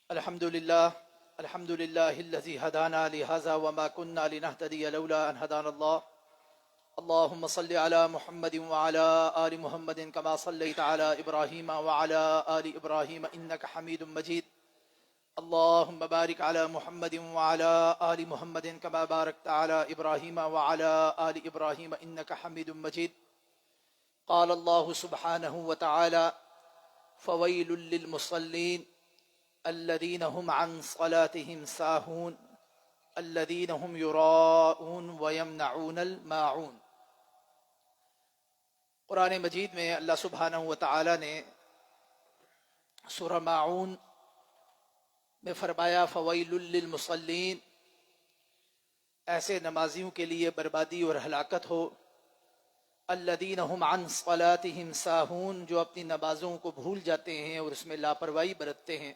الحمد لله الذي هدانا لهذا وما كنا لنهتدي لولا أن هدانا الله. اللهم صل على محمد وعلى آل محمد كما صليت على إبراهيم وعلى آل إبراهيم إنك حميد مجيد. اللهم بارك على محمد وعلى آل محمد كما باركت على إبراهيم وعلى آل إبراهيم إنك حميد مجيد. قال الله سبحانه وتعالى: فويل للمصلين الذين هم عن صلاتهم ساهون الذين هم يراءون ويمنعون الماعون. قرآن مجید میں اللہ سبحانہ وتعالی نے سورہ ماعون میں فرمایا فویل للمصلین، ایسے نمازیوں کے لیے بربادی اور ہلاکت ہو، الذین هم عن صلاتهم ساہون، جو اپنی نمازوں کو بھول جاتے ہیں اور اس میں لاپرواہی برتتے ہیں،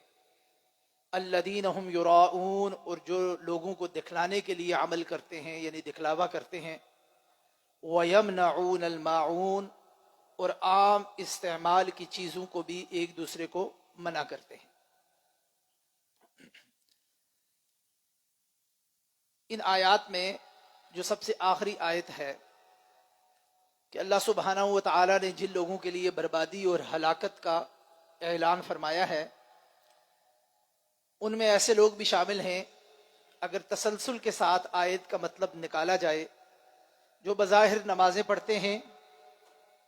الذین هم یراؤون، اور جو لوگوں کو دکھلانے کے لیے عمل کرتے ہیں یعنی دکھلاوا کرتے ہیں، ویمنعون الماعون، اور عام استعمال کی چیزوں کو بھی ایک دوسرے کو منع کرتے ہیں۔ ان آیات میں جو سب سے آخری آیت ہے کہ اللہ سبحانہ و تعالی نے جن لوگوں کے لیے بربادی اور ہلاکت کا اعلان فرمایا ہے، ان میں ایسے لوگ بھی شامل ہیں، اگر تسلسل کے ساتھ آیت کا مطلب نکالا جائے، جو بظاہر نمازیں پڑھتے ہیں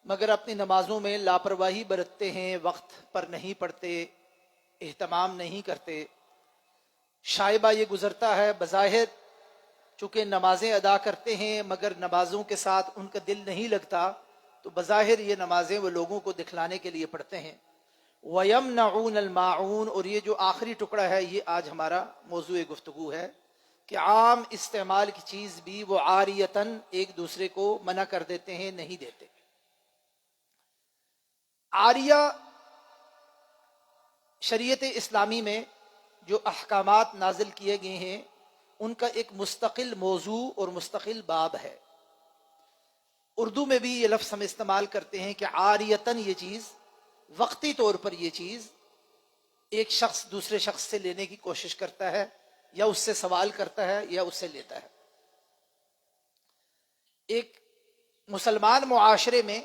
مگر اپنی نمازوں میں لاپرواہی برتتے ہیں، وقت پر نہیں پڑھتے، اہتمام نہیں کرتے۔ شائبہ یہ گزرتا ہے بظاہر چونکہ نمازیں ادا کرتے ہیں مگر نمازوں کے ساتھ ان کا دل نہیں لگتا، تو بظاہر یہ نمازیں وہ لوگوں کو دکھلانے کے لیے پڑھتے ہیں۔ وَيَمْنَعُونَ الْمَاعُونَ، اور یہ جو آخری ٹکڑا ہے یہ آج ہمارا موضوع گفتگو ہے کہ عام استعمال کی چیز بھی وہ عاریتاً ایک دوسرے کو منع کر دیتے ہیں، نہیں دیتے۔ عاریہ شریعت اسلامی میں جو احکامات نازل کیے گئے ہیں ان کا ایک مستقل موضوع اور مستقل باب ہے۔ اردو میں بھی یہ لفظ ہم استعمال کرتے ہیں کہ عاریتاً یہ چیز، وقتی طور پر یہ چیز ایک شخص دوسرے شخص سے لینے کی کوشش کرتا ہے، یا اس سے سوال کرتا ہے یا اس سے لیتا ہے۔ ایک مسلمان معاشرے میں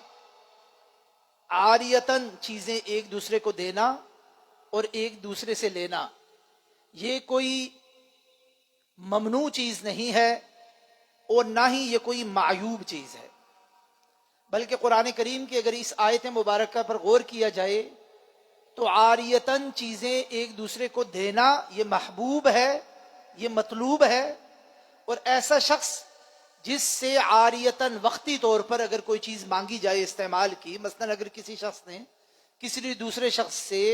عاریتاً چیزیں ایک دوسرے کو دینا اور ایک دوسرے سے لینا یہ کوئی ممنوع چیز نہیں ہے اور نہ ہی یہ کوئی معیوب چیز ہے، بلکہ قرآن کریم کی اگر اس آیت مبارکہ پر غور کیا جائے تو عاریتاً چیزیں ایک دوسرے کو دینا یہ محبوب ہے، یہ مطلوب ہے۔ اور ایسا شخص جس سے عاریتاً وقتی طور پر اگر کوئی چیز مانگی جائے استعمال کی، مثلا اگر کسی شخص نے کسی دوسرے شخص سے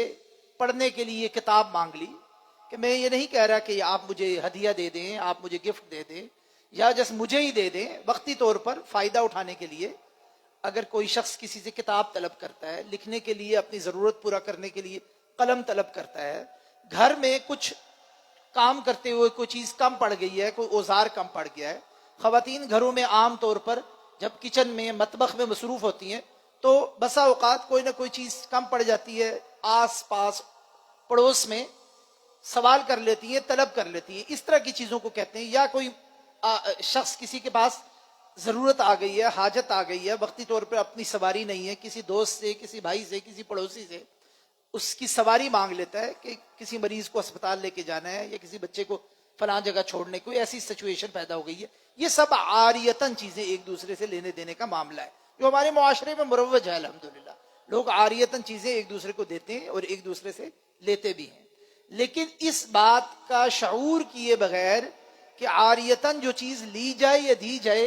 پڑھنے کے لیے کتاب مانگ لی، کہ میں یہ نہیں کہہ رہا کہ آپ مجھے ہدیہ دے دیں، آپ مجھے گفٹ دے دیں، یا جس مجھے ہی دے دیں، وقتی طور پر فائدہ اٹھانے کے لیے اگر کوئی شخص کسی سے کتاب طلب کرتا ہے، لکھنے کے لیے اپنی ضرورت پورا کرنے کے لیے قلم طلب کرتا ہے، گھر میں کچھ کام کرتے ہوئے کوئی چیز کم پڑ گئی ہے، کوئی اوزار کم پڑ گیا ہے۔ خواتین گھروں میں عام طور پر جب کچن میں مطبخ میں مصروف ہوتی ہیں تو بسا اوقات کوئی نہ کوئی چیز کم پڑ جاتی ہے، آس پاس پڑوس میں سوال کر لیتی ہیں، طلب کر لیتی ہیں، اس طرح کی چیزوں کو کہتے ہیں۔ یا کوئی شخص کسی کے پاس ضرورت آ گئی ہے، حاجت آ گئی ہے، وقتی طور پر اپنی سواری نہیں ہے، کسی دوست سے، کسی بھائی سے، کسی پڑوسی سے اس کی سواری مانگ لیتا ہے کہ کسی مریض کو اسپتال لے کے جانا ہے یا کسی بچے کو فلاں جگہ چھوڑنے، کوئی ایسی سچویشن پیدا ہو گئی ہے۔ یہ سب عاریتاً چیزیں ایک دوسرے سے لینے دینے کا معاملہ ہے جو ہمارے معاشرے میں مروج ہے۔ الحمدللہ لوگ عاریتاً چیزیں ایک دوسرے کو دیتے ہیں اور ایک دوسرے سے لیتے بھی ہیں، لیکن اس بات کا شعور کیے بغیر کہ عاریتاً جو چیز لی جائے یا دی جائے،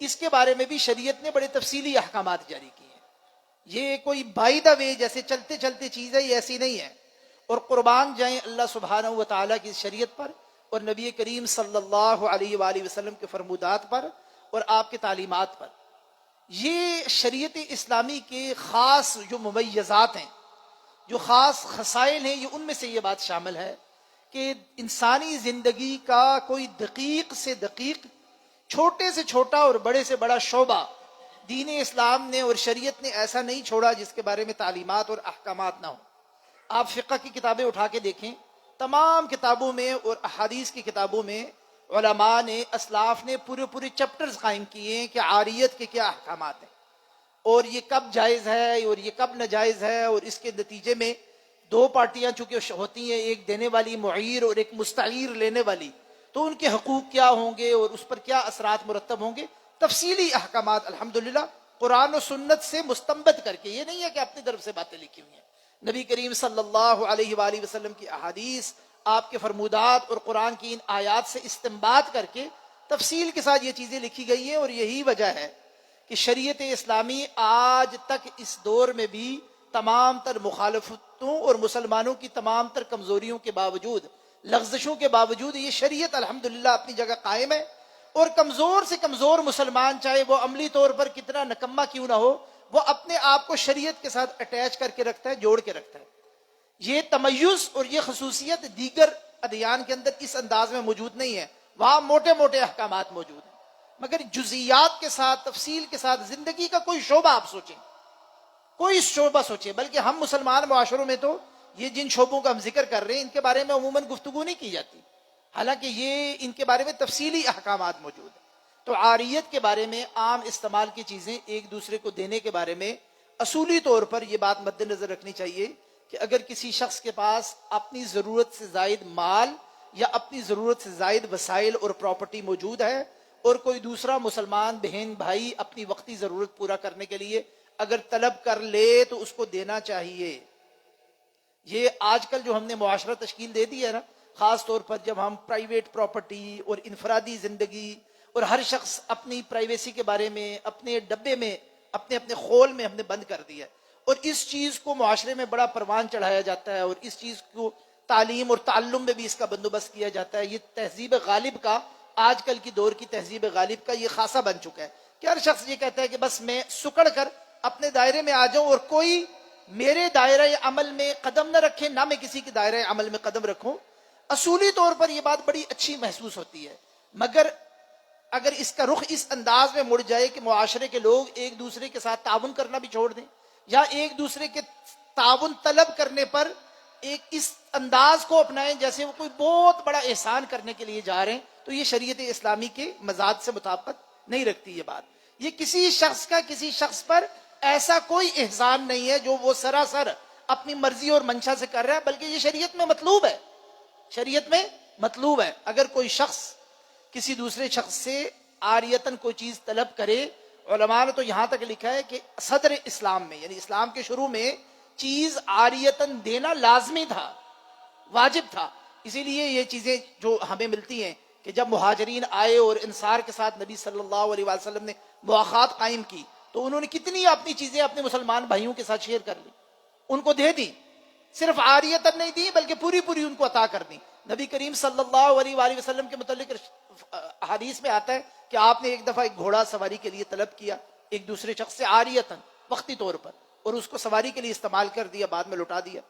اس کے بارے میں بھی شریعت نے بڑے تفصیلی احکامات جاری کیے ہیں۔ یہ کوئی بائی دا وے جیسے چلتے چلتے چیز ہے، یہ ایسی نہیں ہے۔ اور قربان جائیں اللہ سبحانہ و تعالیٰ کی شریعت پر اور نبی کریم صلی اللہ علیہ وآلہ وسلم کے فرمودات پر اور آپ کے تعلیمات پر۔ یہ شریعت اسلامی کے خاص جو ممیزات ہیں، جو خاص خصائل ہیں، یہ ان میں سے یہ بات شامل ہے کہ انسانی زندگی کا کوئی دقیق سے دقیق، چھوٹے سے چھوٹا اور بڑے سے بڑا شعبہ دین اسلام نے اور شریعت نے ایسا نہیں چھوڑا جس کے بارے میں تعلیمات اور احکامات نہ ہوں. آپ فقہ کی کتابیں اٹھا کے دیکھیں، تمام کتابوں میں اور احادیث کی کتابوں میں علماء نے، اسلاف نے پورے چیپٹرز قائم کیے ہیں کہ عاریت کے کیا احکامات ہیں، اور یہ کب جائز ہے اور یہ کب ناجائز ہے، اور اس کے نتیجے میں دو پارٹیاں چونکہ ہوتی ہیں، ایک دینے والی معیر اور ایک مستعیر لینے والی، تو ان کے حقوق کیا ہوں گے اور اس پر کیا اثرات مرتب ہوں گے. تفصیلی احکامات الحمدللہ قرآن و سنت سے مستنبط کر کے، یہ نہیں ہے کہ اپنی طرف سے باتیں لکھی ہوئی ہیں. نبی کریم صلی اللہ علیہ وآلہ وسلم کی احادیث، آپ کے فرمودات اور قرآن کی ان آیات سے استنباط کر کے تفصیل کے ساتھ یہ چیزیں لکھی گئی ہیں. اور یہی وجہ ہے کہ شریعت اسلامی آج تک اس دور میں بھی تمام تر مخالفتوں اور مسلمانوں کی تمام تر کمزوریوں کے باوجود، لغزشوں کے باوجود، یہ شریعت الحمدللہ اپنی جگہ قائم ہے. اور کمزور سے کمزور مسلمان، چاہے وہ عملی طور پر کتنا نکما کیوں نہ ہو، وہ اپنے آپ کو شریعت کے ساتھ اٹیچ کر کے رکھتا ہے، جوڑ کے رکھتا ہے. یہ تمیز اور یہ خصوصیت دیگر ادیان کے اندر اس انداز میں موجود نہیں ہے. وہاں موٹے موٹے احکامات موجود ہیں، مگر جزیات کے ساتھ، تفصیل کے ساتھ زندگی کا کوئی شعبہ آپ سوچیں، کوئی شعبہ سوچیں. بلکہ ہم مسلمان معاشروں میں تو یہ جن شعبوں کا ہم ذکر کر رہے ہیں، ان کے بارے میں عموماً گفتگو نہیں کی جاتی، حالانکہ یہ ان کے بارے میں تفصیلی احکامات موجود ہیں. تو عاریت کے بارے میں، عام استعمال کی چیزیں ایک دوسرے کو دینے کے بارے میں اصولی طور پر یہ بات مد نظر رکھنی چاہیے کہ اگر کسی شخص کے پاس اپنی ضرورت سے زائد مال یا اپنی ضرورت سے زائد وسائل اور پراپرٹی موجود ہے، اور کوئی دوسرا مسلمان بہن بھائی اپنی وقتی ضرورت پورا کرنے کے لیے اگر طلب کر لے تو اس کو دینا چاہیے. یہ آج کل جو ہم نے معاشرہ تشکیل دے دی ہے نا، خاص طور پر جب ہم پرائیویٹ پراپرٹی اور انفرادی زندگی اور ہر شخص اپنی پرائیویسی کے بارے میں اپنے ڈبے میں، اپنے خول میں ہم نے بند کر دیا ہے، اور اس چیز کو معاشرے میں بڑا پروان چڑھایا جاتا ہے، اور اس چیز کو تعلیم اور تعلم میں بھی اس کا بندوبست کیا جاتا ہے. یہ تہذیب غالب کا، آج کل کی دور کی تہذیب غالب کا یہ خاصہ بن چکا ہے کہ ہر شخص یہ کہتا ہے کہ بس میں سکڑ کر اپنے دائرے میں آ جاؤں اور کوئی میرے دائرہ عمل میں قدم نہ رکھے، نہ میں کسی کے دائرہ عمل میں قدم رکھوں. اصولی طور پر یہ بات بڑی اچھی محسوس ہوتی ہے، مگر اگر اس کا رخ اس انداز میں مڑ جائے کہ معاشرے کے لوگ ایک دوسرے کے ساتھ تعاون کرنا بھی چھوڑ دیں، یا ایک دوسرے کے تعاون طلب کرنے پر ایک اس انداز کو اپنائیں جیسے وہ کوئی بہت بڑا احسان کرنے کے لیے جا رہے ہیں، تو یہ شریعت اسلامی کے مزاج سے مطابقت نہیں رکھتی. یہ بات، یہ کسی شخص کا کسی شخص پر ایسا کوئی احسان نہیں ہے جو وہ سراسر اپنی مرضی اور منشا سے کر رہا ہے، بلکہ یہ شریعت میں مطلوب ہے. شریعت میں مطلوب ہے. اگر کوئی شخص کسی دوسرے شخص سے عاریتن کوئی چیز طلب کرے، علماء نے تو یہاں تک لکھا ہے کہ صدر اسلام میں، یعنی اسلام کے شروع میں چیز عاریتن دینا لازمی تھا، واجب تھا. اسی لیے یہ چیزیں جو ہمیں ملتی ہیں کہ جب مہاجرین آئے اور انصار کے ساتھ نبی صلی اللہ علیہ وسلم نے مواخات قائم کی، تو انہوں نے کتنی اپنی چیزیں اپنے مسلمان بھائیوں کے ساتھ شیئر کر لی، ان کو دے دی. صرف عاریتن نہیں دی بلکہ پوری ان کو عطا کر دی. نبی کریم صلی اللہ علیہ وآلہ وسلم کے متعلق حدیث میں آتا ہے کہ آپ نے ایک دفعہ ایک گھوڑا سواری کے لیے طلب کیا ایک دوسرے شخص سے عاریتن، وقتی طور پر، اور اس کو سواری کے لیے استعمال کر دیا، بعد میں لوٹا دیا.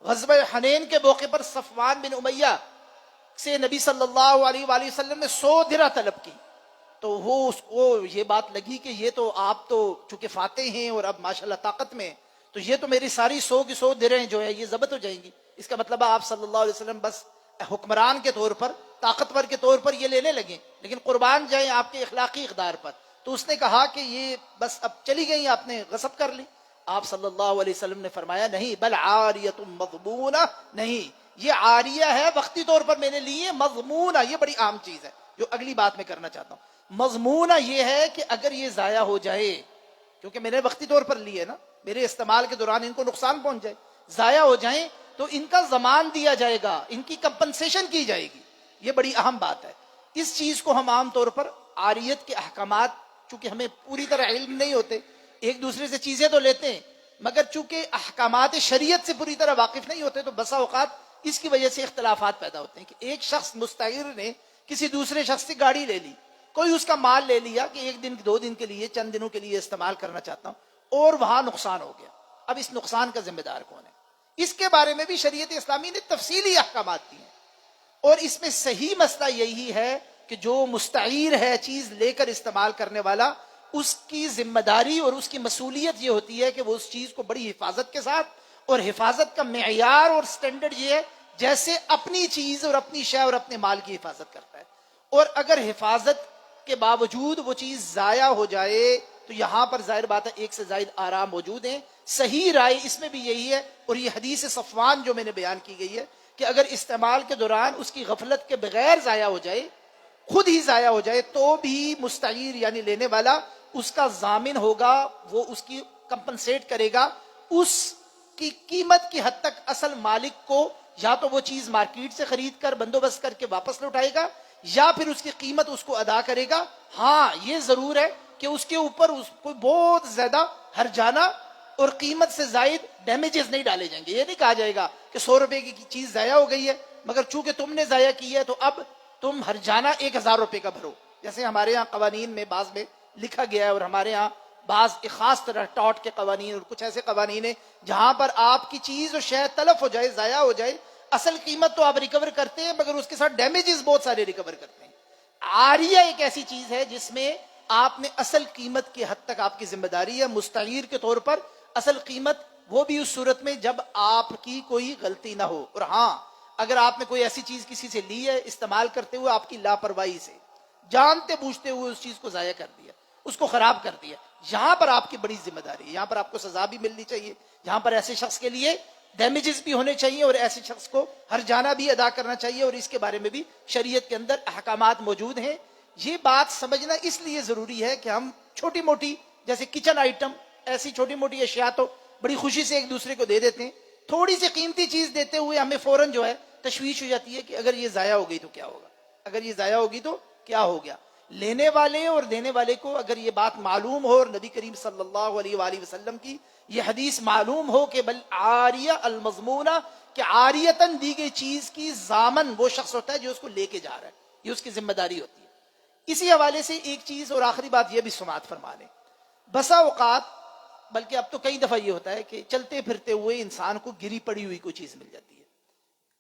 غزوہ حنین کے موقع پر صفوان بن امیہ سے نبی صلی اللہ علیہ وآلہ وسلم نے 100 درہ طلب کی، تو وہ اس کو یہ بات لگی کہ یہ تو آپ تو چونکہ فاتح ہیں اور اب ماشاءاللہ طاقت میں، تو یہ تو میری ساری 100 کی 100 درہیں جو ہے یہ ضبط ہو جائیں گی. اس کا مطلب آپ صلی اللہ علیہ وسلم بس حکمران کے طور پر، طاقتور کے طور پر یہ لینے لگے، لیکن قربان جائیں آپ کے اخلاقی اقدار پر. تو اس نے کہا کہ یہ بس اب چلی گئی، آپ نے غصب کر لی. آپ صلی اللہ علیہ وسلم نے فرمایا نہیں، بل عاریۃ مضمونہ، نہیں یہ عاریہ ہے وقتی طور پر میں نے لی ہے، مضمونہ یہ بڑی عام چیز ہے جو اگلی بات میں کرنا چاہتا ہوں. مضمونہ یہ ہے کہ اگر یہ ضائع ہو جائے، کیونکہ میں نے وقتی طور پر لی ہے نا، میرے استعمال کے دوران ان کو نقصان پہنچ جائے، ضائع ہو جائیں تو ان کا ضمان دیا جائے گا، ان کی کمپنسیشن کی جائے گی. یہ بڑی اہم بات ہے. اس چیز کو ہم عام طور پر عاریت کے احکامات، چونکہ ہمیں پوری طرح علم نہیں ہوتے، ایک دوسرے سے چیزیں تو لیتے ہیں مگر چونکہ احکامات شریعت سے پوری طرح واقف نہیں ہوتے، تو بسا اوقات اس کی وجہ سے اختلافات پیدا ہوتے ہیں کہ ایک شخص مستعیر نے کسی دوسرے شخص سے گاڑی لے لی، کوئی اس کا مال لے لیا کہ ایک دن 2 دن کے لیے، چند دنوں کے لیے استعمال کرنا چاہتا ہوں، اور وہاں نقصان ہو گیا. اب اس نقصان کا ذمہ دار کون ہے؟ اس کے بارے میں بھی شریعت اسلامی نے تفصیلی احکامات دی ہیں. اور اس میں صحیح مسئلہ یہی ہے کہ جو مستعیر ہے، چیز لے کر استعمال کرنے والا، اس کی ذمہ داری اور اس کی مصولیت یہ ہوتی ہے کہ وہ اس چیز کو بڑی حفاظت کے ساتھ، اور حفاظت کا معیار اور سٹینڈرڈ یہ ہے جیسے اپنی چیز اور اپنی شے اور اپنے مال کی حفاظت کرتا ہے. اور اگر حفاظت کے باوجود وہ چیز ضائع ہو جائے تو یہاں پر ظاہر بات ہے ایک سے زائد آرام موجود ہیں. صحیح رائے اس میں بھی یہی ہے، اور یہ حدیث صفوان جو میں نے بیان کی گئی ہے کہ اگر استعمال کے دوران اس کی غفلت کے بغیر ضائع ہو جائے، خود ہی ضائع ہو جائے، تو بھی مستعیر یعنی لینے والا اس کا ضامن ہوگا، وہ اس کی کمپنسیٹ کرے گا اس کی قیمت کی حد تک اصل مالک کو، یا تو وہ چیز مارکیٹ سے خرید کر بندوبست کر کے واپس لوٹائے گا یا پھر اس کی قیمت اس کو ادا کرے گا. ہاں یہ ضرور ہے کہ اس کے اوپر اس کو بہت زیادہ ہرجانہ اور قیمت سے زائد ڈیمیجز نہیں ڈالے جائیں گے. یہ نہیں کہا جائے گا کہ 100 روپے کی چیز ضائع ہو گئی ہے مگر چونکہ تم نے ضائع کی ہے تو اب تم ہرجانہ 1000 روپے کا بھرو. جیسے ہمارے ہاں قوانین میں بعض میں لکھا گیا ہے، اور ہمارے ہاں بعض ایک خاص طرح ٹاٹ کے قوانین اور کچھ ایسے قوانین ہیں جہاں پر آپ کی چیز اور شے تلف ہو جائے، ضائع ہو جائے، اصل قیمت تو آپ ریکور کرتے ہیں مگر اس کے ساتھ ڈیمیجز بہت سارے ریکور کرتے ہیں. عاریہ ایک ایسی چیز ہے جس میں آپ نے اصل قیمت کی حد تک آپ کی ذمہ داری ہے مستعیر کے طور پر. اصل قیمت وہ بھی اس صورت میں جب آپ کی کوئی غلطی نہ ہو، اور ہاں اگر آپ نے کوئی ایسی چیز کسی سے لی ہے استعمال کرتے ہوئے آپ کی لاپرواہی سے جانتے بوجھتے ہوئے اس چیز کو ضائع کر دیا، اس کو خراب کر دیا، یہاں پر آپ کی بڑی ذمہ داری ہے. یہاں پر آپ کو سزا بھی ملنی چاہیے، یہاں پر ایسے شخص کے لیے ڈیمیجز بھی ہونے چاہیے اور ایسے شخص کو ہر جانا بھی ادا کرنا چاہیے، اور اس کے بارے میں بھی شریعت کے اندر احکامات موجود ہیں. یہ بات سمجھنا اس لیے ضروری ہے کہ ہم چھوٹی موٹی جیسے کچن آئٹم، ایسی چھوٹی موٹی اشیاء تو بڑی خوشی سے ایک دوسرے کو دے دیتے ہیں، تھوڑی سی قیمتی چیز دیتے ہوئے ہمیں فوراً جو ہے تشویش ہو جاتی ہے کہ اگر یہ ضائع ہو گئی تو کیا ہوگا، اگر یہ ضائع ہوگی تو کیا ہو گیا. لینے والے اور دینے والے کو اگر یہ بات معلوم ہو اور نبی کریم صلی اللہ علیہ وآلہ وسلم کی یہ حدیث معلوم ہو کہ بل عاریہ المضمونہ، کہ عاریتاً دی گئی چیز کی ضامن وہ شخص ہوتا ہے جو اس کو لے کے جا رہا ہے، یہ اس کی ذمہ داری ہوتی ہے. اسی حوالے سے ایک چیز اور آخری بات یہ بھی سماعت فرما لیں. بسا اوقات بلکہ اب تو کئی دفعہ یہ ہوتا ہے کہ چلتے پھرتے ہوئے انسان کو گری پڑی ہوئی کوئی چیز مل جاتی ہے،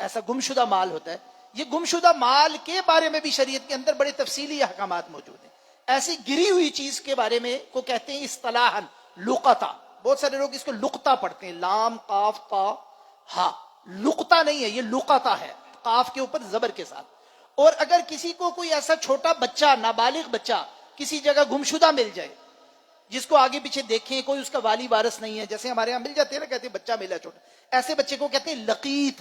ایسا گمشدہ مال ہوتا ہے. یہ گمشدہ مال کے بارے میں بھی شریعت کے اندر بڑے تفصیلی احکامات موجود ہیں. ایسی گری ہوئی چیز کے بارے میں کو کہتے ہیں اصطلاحاً لقطہ. بہت سارے لوگ اس کو لقطہ پڑھتے ہیں، لام قاف تا ہا، لقطہ نہیں ہے یہ لقطہ ہے، قاف کے اوپر زبر کے ساتھ. اور اگر کسی کو کوئی ایسا چھوٹا بچہ، نابالغ بچہ کسی جگہ گمشدہ مل جائے جس کو آگے پیچھے دیکھیں کوئی اس کا والی وارث نہیں ہے، جیسے ہمارے یہاں مل جاتے ہیں نا، کہتے ہیں بچہ ملا چھوٹا، ایسے بچے کو کہتے ہیں لقیط،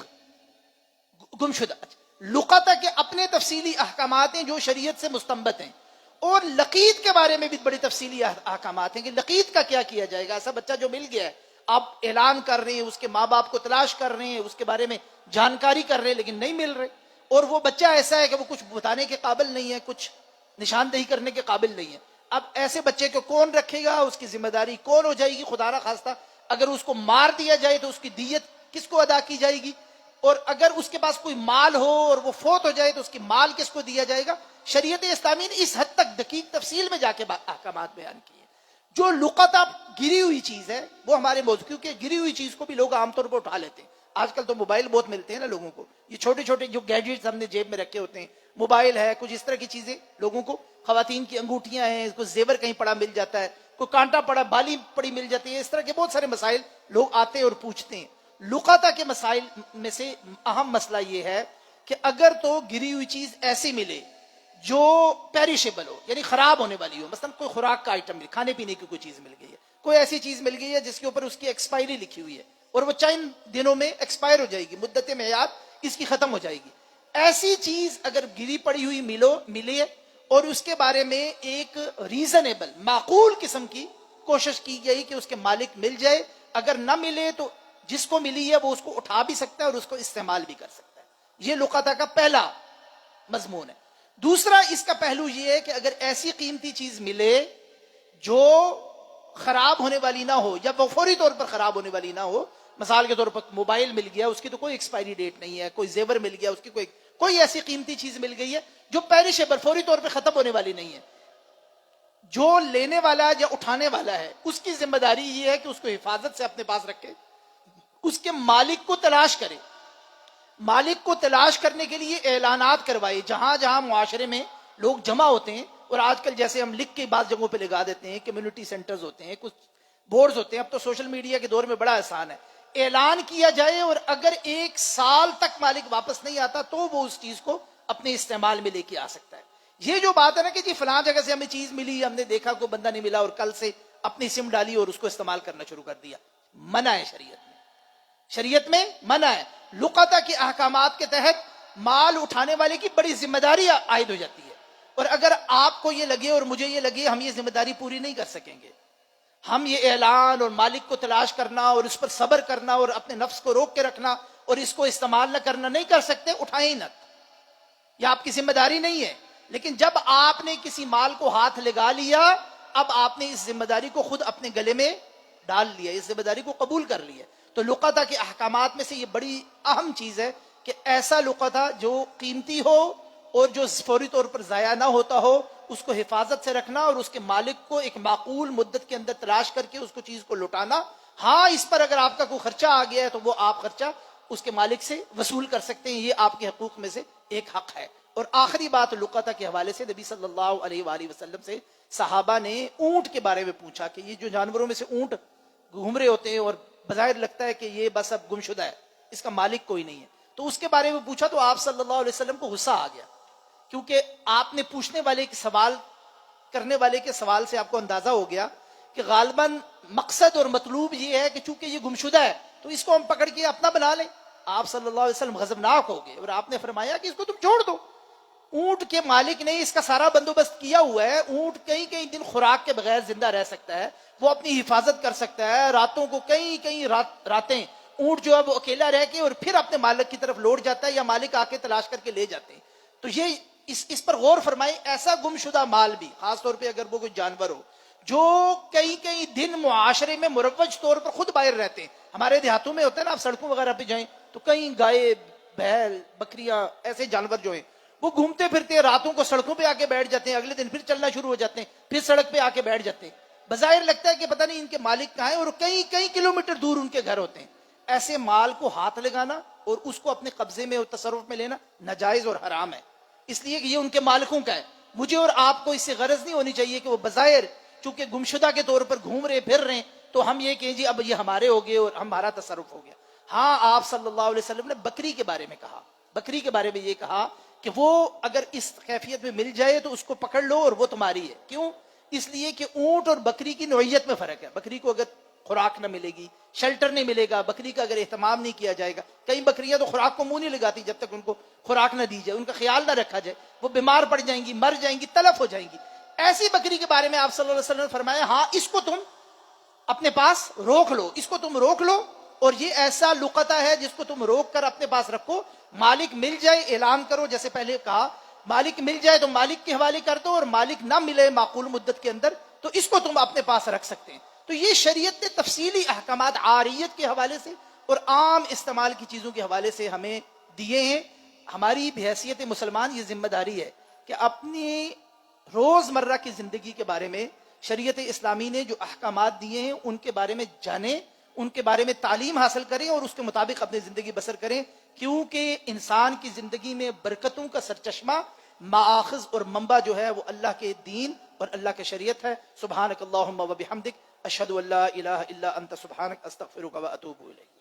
گمشدہ. لقطہ کے اپنے تفصیلی احکامات ہیں جو شریعت سے مستنبط ہیں، اور لقیط کے بارے میں بھی بڑی تفصیلی احکامات ہیں کہ لقیط کا کیا کیا جائے گا. ایسا بچہ جو مل گیا ہے، آپ اعلان کر رہے ہیں، اس کے ماں باپ کو تلاش کر رہے ہیں، اس کے بارے میں جانکاری کر رہے ہیں لیکن نہیں مل رہے، اور وہ بچہ ایسا ہے کہ وہ کچھ بتانے کے قابل نہیں ہے، کچھ نشاندہی کرنے کے قابل نہیں ہے. اب ایسے بچے کو کون رکھے گا، اس کی ذمہ داری کون ہو جائے گی؟ خدا نہ خواستہ اگر اس کو مار دیا جائے تو اس کی دیت کس کو ادا کی جائے گی؟ اور اگر اس کے پاس کوئی مال ہو اور وہ فوت ہو جائے تو اس کی مال کس کو دیا جائے گا؟ شریعت اسلامی نے اس حد تک دقیق تفصیل میں جا کے احکامات بیان کیے. جو لقطہ گری ہوئی چیز ہے وہ ہمارے موضوع، کیونکہ گری ہوئی چیز کو بھی لوگ عام طور پر اٹھا لیتے ہیں. آج کل تو موبائل بہت ملتے ہیں نا لوگوں کو، یہ چھوٹے چھوٹے جو گیجٹس ہم نے جیب میں رکھے ہوتے ہیں، موبائل ہے، کچھ اس طرح کی چیزیں لوگوں کو، خواتین کی انگوٹھیاں ہیں، کوئی زیور کہیں پڑا مل جاتا ہے، کوئی کانٹا پڑا، بالی پڑی مل جاتی ہے، اس طرح کے بہت سارے مسائل لوگ آتے ہیں اور پوچھتے ہیں. لقطہ کے مسائل میں سے اہم مسئلہ یہ ہے کہ اگر تو گری ہوئی چیز ایسی ملے جو پیریشیبل ہو، یعنی خراب ہونے والی ہو، مثلا کوئی خوراک کا آئٹم، کھانے پینے کی کوئی چیز مل گئی ہے، کوئی ایسی چیز مل گئی ہے جس کے اوپر اس کی ایکسپائری لکھی ہوئی ہے اور وہ چند دنوں میں ایکسپائر ہو جائے گی، مدت معیار اس کی ختم ہو جائے گی، ایسی چیز اگر گری پڑی ہوئی ملے اور اس کے بارے میں ایک ریزنیبل معقول قسم کی کوشش کی گئی کہ اس کے مالک مل جائے، اگر نہ ملے تو جس کو ملی ہے وہ اس کو اٹھا بھی سکتا ہے اور اس کو استعمال بھی کر سکتا ہے. یہ لقطہ کا پہلا مضمون ہے. دوسرا اس کا پہلو یہ ہے کہ اگر ایسی قیمتی چیز ملے جو خراب ہونے والی نہ ہو یا فوری طور پر خراب ہونے والی نہ ہو، مثال کے طور پر موبائل مل گیا، اس کی تو کوئی ایکسپائری ڈیٹ نہیں ہے، کوئی زیور مل گیا، اس کی کوئی ایسی قیمتی چیز مل گئی ہے جو پیریشیبل فوری طور پہ ختم ہونے والی نہیں ہے، جو لینے والا یا اٹھانے والا ہے اس کی ذمہ داری یہ ہے کہ اس کو حفاظت سے اپنے پاس رکھے، اس کے مالک کو تلاش کرے، مالک کو تلاش کرنے کے لیے اعلانات کروائے، جہاں جہاں معاشرے میں لوگ جمع ہوتے ہیں اور آج کل جیسے ہم لکھ کے بعض جگہوں پہ لگا دیتے ہیں، کمیونٹی سینٹرز ہوتے ہیں، کچھ بورڈز ہوتے ہیں، اب تو سوشل میڈیا کے دور میں بڑا آسان ہے، اعلان کیا جائے اور اگر 1 سال تک مالک واپس نہیں آتا تو وہ اس چیز کو اپنے استعمال میں لے کے آ سکتا ہے۔ یہ جو بات ہے نا کہ جی فلاں جگہ سے ہمیں چیز ملی، ہم نے دیکھا کوئی بندہ نہیں ملا اور کل سے اپنی سم ڈالی اور اس کو استعمال کرنا شروع کر دیا، منع ہے شریعت میں، شریعت میں منع ہے۔ لقطہ کے احکامات کے تحت مال اٹھانے والے کی بڑی ذمہ داری عائد ہو جاتی ہے، اور اگر آپ کو یہ لگے اور مجھے یہ لگے ہم یہ ذمہ داری پوری نہیں کر سکیں گے، ہم یہ اعلان اور مالک کو تلاش کرنا اور اس پر صبر کرنا اور اپنے نفس کو روک کے رکھنا اور اس کو استعمال نہ کرنا نہیں کر سکتے، اٹھائیں ہی نہ، یہ آپ کی ذمہ داری نہیں ہے۔ لیکن جب آپ نے کسی مال کو ہاتھ لگا لیا، اب آپ نے اس ذمہ داری کو خود اپنے گلے میں ڈال لیا، اس ذمہ داری کو قبول کر لیا۔ تو لقطہ کے احکامات میں سے یہ بڑی اہم چیز ہے کہ ایسا لقطہ جو قیمتی ہو اور جو فوری طور پر ضائع نہ ہوتا ہو، اس کو حفاظت سے رکھنا اور اس کے مالک کو ایک معقول مدت کے اندر تلاش کر کے اس کو چیز کو لوٹانا۔ ہاں، اس پر اگر آپ کا کوئی خرچہ آ گیا ہے تو وہ آپ خرچہ اس کے مالک سے وصول کر سکتے ہیں، یہ آپ کے حقوق میں سے ایک حق ہے۔ اور آخری بات لقطہ کے حوالے سے، نبی صلی اللہ علیہ وآلہ وسلم سے صحابہ نے اونٹ کے بارے میں پوچھا کہ یہ جو جانوروں میں سے اونٹ گھوم رہے ہوتے ہیں اور بظاہر لگتا ہے کہ یہ بس اب گمشدہ ہے، اس کا مالک کوئی نہیں ہے، تو اس کے بارے میں پوچھا تو آپ صلی اللہ علیہ وسلم کو غصہ آ گیا، کیونکہ آپ نے پوچھنے والے کے سوال کرنے والے کے سوال سے آپ کو اندازہ ہو گیا کہ غالباً مقصد اور مطلوب یہ ہے کہ چونکہ یہ گمشدہ ہے تو اس کو ہم پکڑ کے اپنا بنا لیں۔ آپ صلی اللہ علیہ وسلم غضبناک ہو گئے اور آپ نے فرمایا کہ اس کو تم چھوڑ دو، اونٹ کے مالک نے اس کا سارا بندوبست کیا ہوا ہے، اونٹ کئی کئی دن خوراک کے بغیر زندہ رہ سکتا ہے، وہ اپنی حفاظت کر سکتا ہے، راتوں کو کئی راتیں اونٹ جو ہے وہ اکیلا رہ کے اور پھر اپنے مالک کی طرف لوٹ جاتا ہے یا مالک آ کے تلاش کر کے لے جاتے ہیں۔ تو یہ اس پر غور فرمائیں، ایسا گمشدہ مال بھی، خاص طور پہ اگر وہ کوئی جانور ہو جو کئی دن معاشرے میں مروج طور پر خود باہر رہتے ہیں، ہمارے دیہاتوں میں ہوتا ہے نا، آپ سڑکوں وغیرہ پہ جائیں تو کئی گائے، بیل، بکریاں، ایسے جانور جو ہیں وہ گھومتے پھرتے ہیں، راتوں کو سڑکوں پہ آ کے بیٹھ جاتے ہیں، اگلے دن پھر چلنا شروع ہو جاتے ہیں، پھر سڑک پہ آ کے بیٹھ جاتے ہیں، بظاہر لگتا ہے کہ پتہ نہیں ان کے مالک کہاں ہیں اور کئی کلومیٹر دور ان کے گھر ہوتے ہیں۔ ایسے مال کو ہاتھ لگانا اور اس کو اپنے قبضے میں اور تصرف میں لینا ناجائز اور حرام ہے، اس لیے کہ یہ ان کے مالکوں کا ہے۔ مجھے اور آپ کو اس سے غرض نہیں ہونی چاہیے کہ وہ بظاہر چونکہ گمشدہ کے طور پر گھوم رہے پھر رہے تو ہم یہ کہیں جی اب یہ ہمارے ہو گئے اور ہمارا تصرف ہو گیا۔ ہاں، آپ صلی اللہ علیہ وسلم نے بکری کے بارے میں کہا، بکری کے بارے میں یہ کہا کہ وہ اگر اس کیفیت میں مل جائے تو اس کو پکڑ لو اور وہ تمہاری ہے۔ کیوں؟ اس لیے کہ اونٹ اور بکری کی نوعیت میں فرق ہے، بکری کو اگر خوراک نہ ملے گی، شیلٹر نہیں ملے گا، بکری کا اگر اہتمام نہیں کیا جائے گا، کئی بکریاں تو خوراک کو منہ نہیں لگاتی جب تک ان کو خوراک نہ دی جائے، ان کا خیال نہ رکھا جائے، وہ بیمار پڑ جائیں گی، مر جائیں گی، تلف ہو جائیں گی۔ ایسی بکری کے بارے میں آپ صلی اللہ علیہ وسلم نے فرمایا ہاں، اس کو تم اپنے پاس روک لو، اس کو تم روک لو، اور یہ ایسا لقطہ ہے جس کو تم روک کر اپنے پاس رکھو، مالک مل جائے اعلان کرو، جیسے پہلے کہا مالک مل جائے تو مالک کے حوالے کر دو، اور مالک نہ ملے معقول مدت کے اندر تو اس کو تم اپنے پاس رکھ سکتے ہیں۔ تو یہ شریعت نے تفصیلی احکامات عاریت کے حوالے سے اور عام استعمال کی چیزوں کے حوالے سے ہمیں دیے ہیں۔ ہماری بحیثیت مسلمان یہ ذمہ داری ہے کہ اپنی روزمرہ کی زندگی کے بارے میں شریعت اسلامی نے جو احکامات دیے ہیں ان کے بارے میں جانیں، ان کے بارے میں تعلیم حاصل کریں اور اس کے مطابق اپنی زندگی بسر کریں، کیونکہ انسان کی زندگی میں برکتوں کا سرچشمہ، مآخذ اور منبع جو ہے وہ اللہ کے دین اور اللہ کے شریعت ہے۔ سبحانک اللہم و بحمدک، اشہد ان لا الہ الا انت، سبحانک، استغفرک و اتوب الیک۔